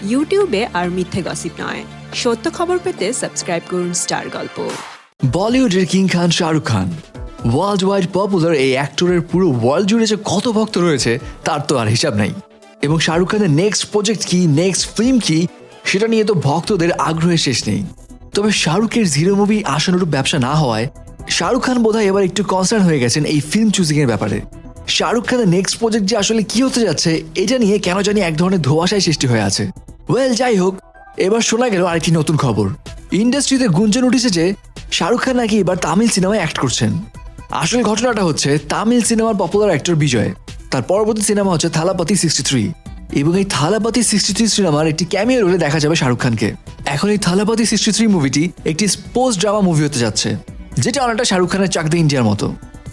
ইউটিউবে আর মিথ্যে গসিপ নয়, সত্য খবর পেতে সাবস্ক্রাইব করুন স্টার গল্প। বলিউডের king Khan Shahrukh Khan world wide popular. এই অ্যাক্টরের পুরো ওয়ার্ল্ড জুড়ে যে কত ভক্ত রয়েছে তার তো আর হিসাব নাই। এবং শাহরুখ খানের নেক্সট প্রজেক্ট কি, নেক্সট ফিল্ম কি, সেটা নিয়ে তো ভক্তদের আগ্রহের শেষ নেই। তবে শাহরুখের জিরো মুভি আশানুরূপ ব্যবসা না হওয়ায় শাহরুখ খান বোধহয় এবার একটু কনসার্ন হয়ে গেছেন এই ফিল্ম চুজিং এর ব্যাপারে। শাহরুখ খানের নেক্সট প্রজেক্ট যে আসলে কি হতে যাচ্ছে এটা নিয়ে কেন জানি এক ধরনের ধোঁয়াশায় সৃষ্টি হয়ে আছে। ওয়েল, যাই হোক, এবার শোনা গেল আরেকটি নতুন খবর। ইন্ডাস্ট্রিতে গুঞ্জন উঠেছে যে শাহরুখ খান নাকি এবার তামিল সিনেমায় অ্যাক্ট করছেন। আসল ঘটনাটা হচ্ছে, তামিল সিনেমার পপুলার অ্যাক্টর বিজয়, তার পরবর্তী সিনেমা হচ্ছে থালাপতি 63, এবং এই থালাপতি 63 সিনেমার একটি ক্যামিও রোলে দেখা যাবে শাহরুখ খানকে। এখন এই থালাপতি 63 মুভিটি একটি স্পোর্টস ড্রামা মুভি হতে যাচ্ছে, যেটা অনেকটা শাহরুখ খানের চাক দে ইন্ডিয়ার মতো।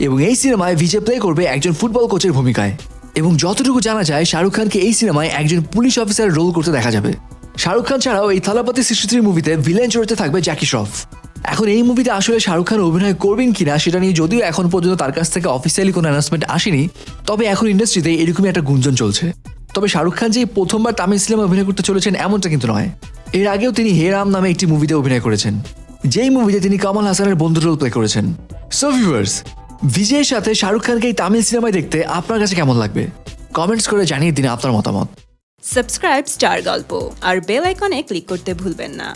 এবং এই সিনেমায় বিজয় প্লে করবে একজন ফুটবল কোচের ভূমিকায়। এবং যতটুকু জানা যায়, শাহরুখ খানকে এই সিনেমায় একজন পুলিশ অফিসার রোল করতে দেখা যাবে। শাহরুখ খান ছাড়াও এই থালাপতি 63 মুভিতে ভিলেন চরিত্রে থাকবে জ্যাকি শ্রফ। এখন এই মুভিতে আসলে শাহরুখ খান অভিনয় করবেন কিনা সেটা নিয়ে যদিও এখন পর্যন্ত তার কাছ থেকে অফিসিয়ালি কোনো অ্যানাউন্সমেন্ট আসেনি, তবে এখন ইন্ডাস্ট্রিতে এরকমই একটা গুঞ্জন চলছে। তবে শাহরুখ খান যে প্রথমবার তামিল সিনেমায় অভিনয় করতে চলেছেন এমনটা কিন্তু নয়। এর আগেও তিনি হে রাম নামে একটি মুভিতে অভিনয় করেছেন, যেই মুভিতে তিনি কমল হাসানের বন্ধু রোল প্লে করেছেন। সো ভিউয়ার্স, বিজয়ের সাথে শাহরুখ খানকে এই তামিল সিনেমায় দেখতে আপনার কাছে কেমন লাগবে? কমেন্টস করে জানিয়ে দিন আপনার মতামত। সাবস্ক্রাইব স্টার গল্প আর বেল আইকনে ক্লিক করতে ভুলবেন না।